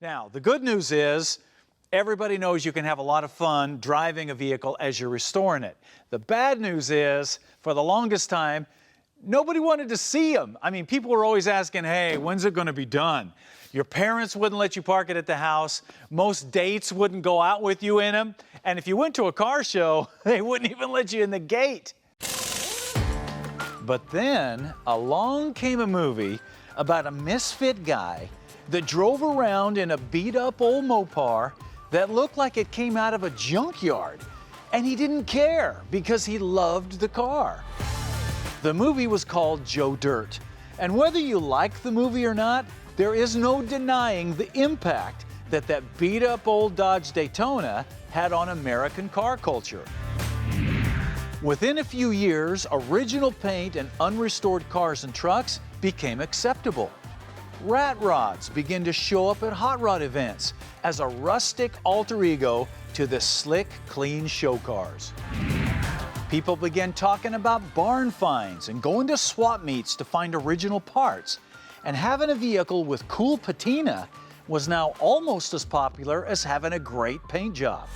Now, the good news is everybody knows you can have a lot of fun driving a vehicle as you're restoring it. The bad news is, for the longest time, nobody wanted to see them. I mean, people were always asking, hey, when's it going to be done? Your parents wouldn't let you park it at the house. Most dates wouldn't go out with you in them. And if you went to a car show, they wouldn't even let you in the gate. But then along came a movie about a misfit guy that drove around in a beat-up old Mopar that looked like it came out of a junkyard. And he didn't care because he loved the car. The movie was called Joe Dirt. And whether you like the movie or not, there is no denying the impact that that beat-up old Dodge Daytona had on American car culture. Within a few years, original paint and unrestored cars and trucks became acceptable. Rat rods began to show up at hot rod events as a rustic alter ego to the slick, clean show cars. People began talking about barn finds and going to swap meets to find original parts. And having a vehicle with cool patina was now almost as popular as having a great paint job.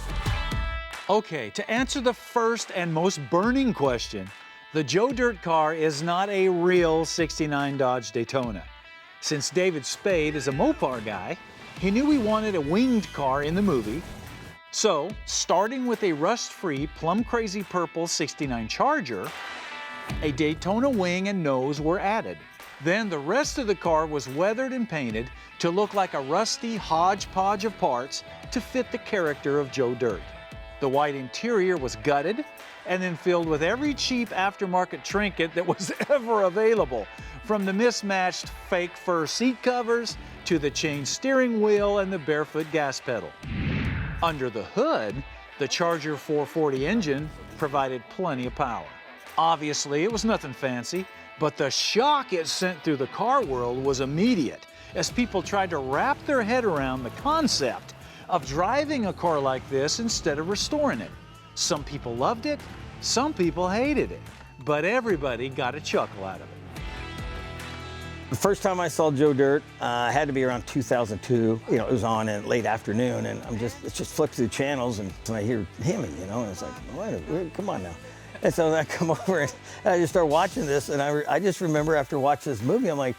Okay, to answer the first and most burning question, the Joe Dirt car is not a real '69 Dodge Daytona. Since David Spade is a Mopar guy, he knew he wanted a winged car in the movie. So, starting with a rust-free, plum-crazy purple '69 Charger, a Daytona wing and nose were added. Then the rest of the car was weathered and painted to look like a rusty hodgepodge of parts to fit the character of Joe Dirt. The white interior was gutted and then filled with every cheap aftermarket trinket that was ever available, from the mismatched fake fur seat covers to the chain steering wheel and the barefoot gas pedal. Under the hood, the Charger 440 engine provided plenty of power. Obviously, it was nothing fancy, but the shock it sent through the car world was immediate as people tried to wrap their head around the concept of driving a car like this instead of restoring it. Some people loved it, some people hated it, but everybody got a chuckle out of it. The first time I saw Joe Dirt had to be around 2002. You know, it was on in late afternoon, and it's just flipped through channels, and I hear Hemi, you know, and it's like, wait, come on now. And so I come over and I just start watching this, and I just remember after watching this movie, I'm like,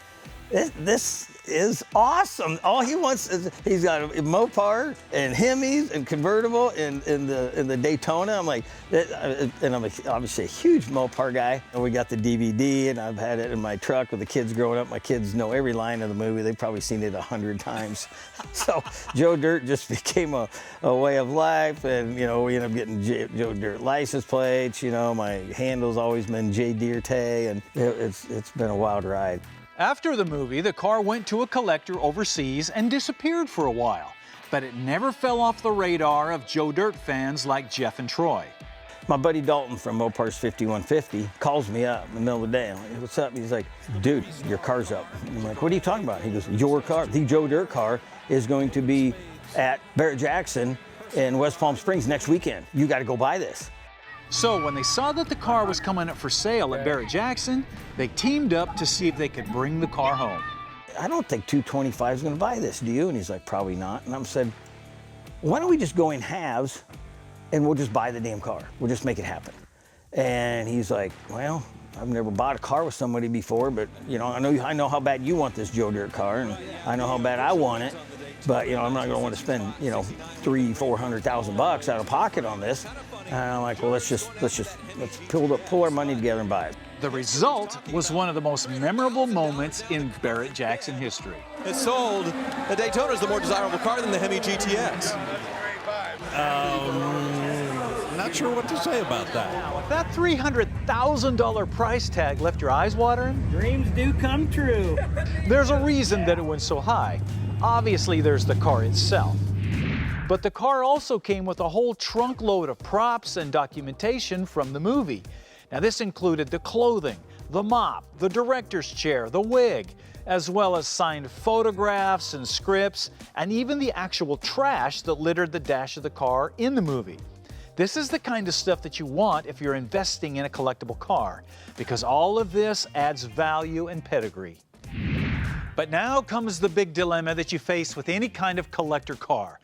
this is awesome. All he wants is, he's got a Mopar and Hemis and convertible in the Daytona. I'm like, and I'm obviously a huge Mopar guy. And we got the DVD, and I've had it in my truck with the kids growing up. My kids know every line of the movie. They've probably seen it 100 times. So Joe Dirt just became a way of life, and you know, we ended up getting Joe Dirt license plates. You know, my handle's always been J. Dierte, and it's been a wild ride. After the movie, the car went to a collector overseas and disappeared for a while, but it never fell off the radar of Joe Dirt fans like Jeff and Troy. My buddy Dalton from Mopar's 5150 calls me up in the middle of the day. I'm like, what's up? He's like, dude, your car's up. I'm like, what are you talking about? He goes, your car, the Joe Dirt car, is going to be at Barrett-Jackson in West Palm Springs next weekend. You got to go buy this. So when they saw that the car was coming up for sale at Barrett-Jackson, they teamed up to see if they could bring the car home. I don't think 225 is going to buy this, do you? And he's like, probably not. And I said, why don't we just go in halves and we'll just buy the damn car. We'll just make it happen. And he's like, well, I've never bought a car with somebody before, but you know, I know how bad you want this Joe Dirt car, and I know how bad I want it. But you know, I'm not going to want to spend, you know, $300,000-400,000 out of pocket on this. And I'm like, well, let's pull our money together and buy it. The result was one of the most memorable moments in Barrett-Jackson history. It sold. The Daytona is the more desirable car than the Hemi GTX. Not sure what to say about that. Now, if that $300,000 price tag left your eyes watering, dreams do come true. There's a reason that it went so high. Obviously, there's the car itself. But the car also came with a whole trunk load of props and documentation from the movie. Now, this included the clothing, the mop, the director's chair, the wig, as well as signed photographs and scripts, and even the actual trash that littered the dash of the car in the movie. This is the kind of stuff that you want if you're investing in a collectible car, because all of this adds value and pedigree. But now comes the big dilemma that you face with any kind of collector car.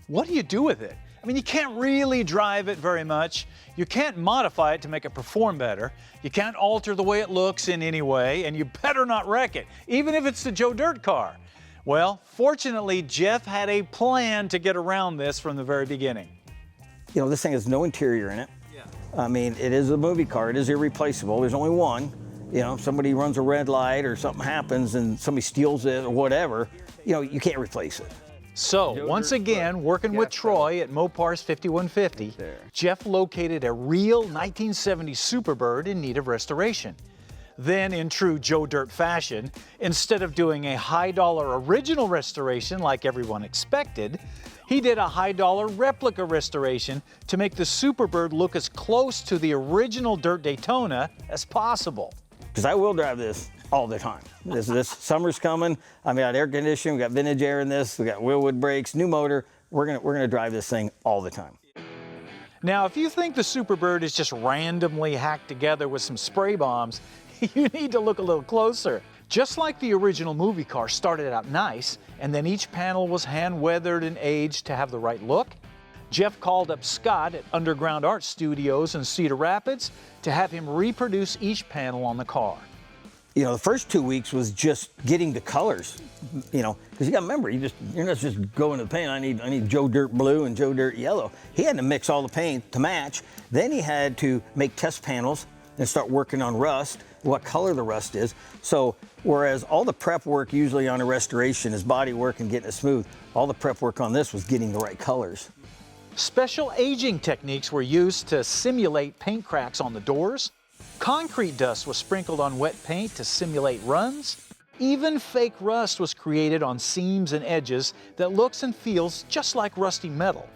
What do you do with it? I mean, you can't really drive it very much. You can't modify it to make it perform better. You can't alter the way it looks in any way, and you better not wreck it, even if it's the Joe Dirt car. Well, fortunately, Jeff had a plan to get around this from the very beginning. You know, this thing has no interior in it. I mean, it is a movie car. It is irreplaceable. There's only one. You know, if somebody runs a red light or something happens and somebody steals it or whatever, you know, you can't replace it. So, once again, working with Troy at Mopar's 5150, Jeff located a real 1970 Superbird in need of restoration. Then, in true Joe Dirt fashion, instead of doing a high-dollar original restoration like everyone expected, he did a high-dollar replica restoration to make the Superbird look as close to the original Dirt Daytona as possible. Because I will drive this all the time. This summer's coming. I mean, got air conditioning, we got vintage air in this, we got Willwood brakes, new motor. We're gonna drive this thing all the time. Now, if you think the Superbird is just randomly hacked together with some spray bombs, you need to look a little closer. Just like the original movie car started out nice, and then each panel was hand-weathered and aged to have the right look, Jeff called up Scott at Underground Art Studios in Cedar Rapids to have him reproduce each panel on the car. You know, the first 2 weeks was just getting the colors, you know, because you got to remember, you're not just going to the paint. I need Joe Dirt blue and Joe Dirt yellow. He had to mix all the paint to match. Then he had to make test panels and start working on rust, what color the rust is. So whereas all the prep work usually on a restoration is body work and getting it smooth, all the prep work on this was getting the right colors. Special aging techniques were used to simulate paint cracks on the doors. Concrete dust was sprinkled on wet paint to simulate runs. Even fake rust was created on seams and edges that looks and feels just like rusty metal.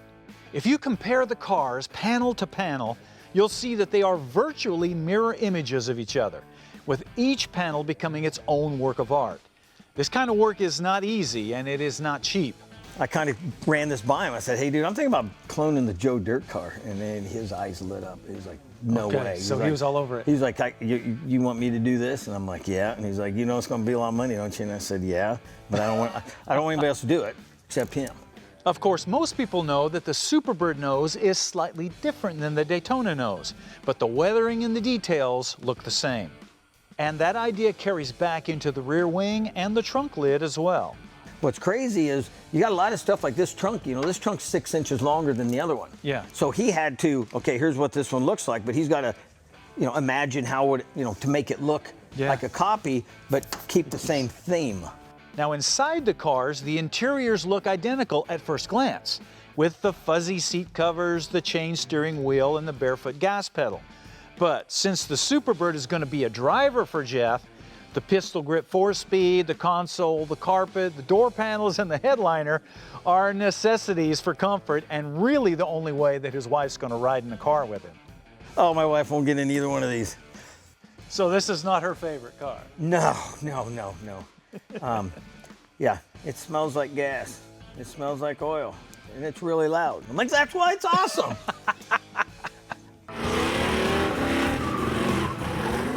If you compare the cars panel to panel, you'll see that they are virtually mirror images of each other, with each panel becoming its own work of art. This kind of work is not easy, and it is not cheap. I kind of ran this by him. I said, hey, dude, I'm thinking about cloning the Joe Dirt car. And then his eyes lit up. He was like, no way. So he was all over it. He's like, you want me to do this? And I'm like, yeah. And he's like, you know it's going to be a lot of money, don't you? And I said, yeah, but I don't want anybody else to do it except him. Of course, most people know that the Superbird nose is slightly different than the Daytona nose, but the weathering and the details look the same. And that idea carries back into the rear wing and the trunk lid as well. What's crazy is you got a lot of stuff like this trunk, you know, this trunk's 6 inches longer than the other one. Yeah. So he had to, okay, here's what this one looks like, but he's got to, you know, imagine how would, you know, to make it look like a copy, but keep the same theme. Now inside the cars, the interiors look identical at first glance, with the fuzzy seat covers, the chain steering wheel, and the barefoot gas pedal. But since the Superbird is going to be a driver for Jeff, the pistol grip 4-speed, the console, the carpet, the door panels, and the headliner are necessities for comfort and really the only way that his wife's going to ride in the car with him. Oh, my wife won't get in either one of these. So this is not her favorite car? No. Yeah, it smells like gas. It smells like oil, and it's really loud. I'm like, that's why it's awesome.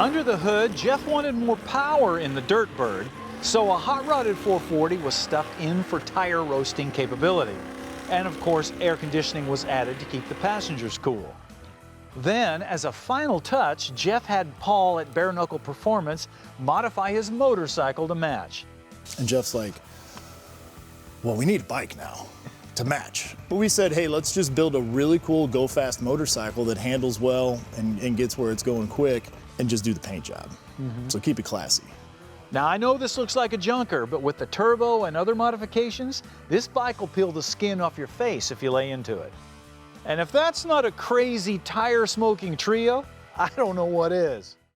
Under the hood, Jeff wanted more power in the Dirt Bird, so a hot-rodded 440 was stuffed in for tire roasting capability. And of course, air conditioning was added to keep the passengers cool. Then, as a final touch, Jeff had Paul at Bare Knuckle Performance modify his motorcycle to match. And Jeff's like, well, we need a bike now to match. But we said, hey, let's just build a really cool go-fast motorcycle that handles well and gets where it's going quick and just do the paint job. So keep it classy. Now, I know this looks like a junker, but with the turbo and other modifications, this bike will peel the skin off your face if you lay into it. And if that's not a crazy tire-smoking trio, I don't know what is.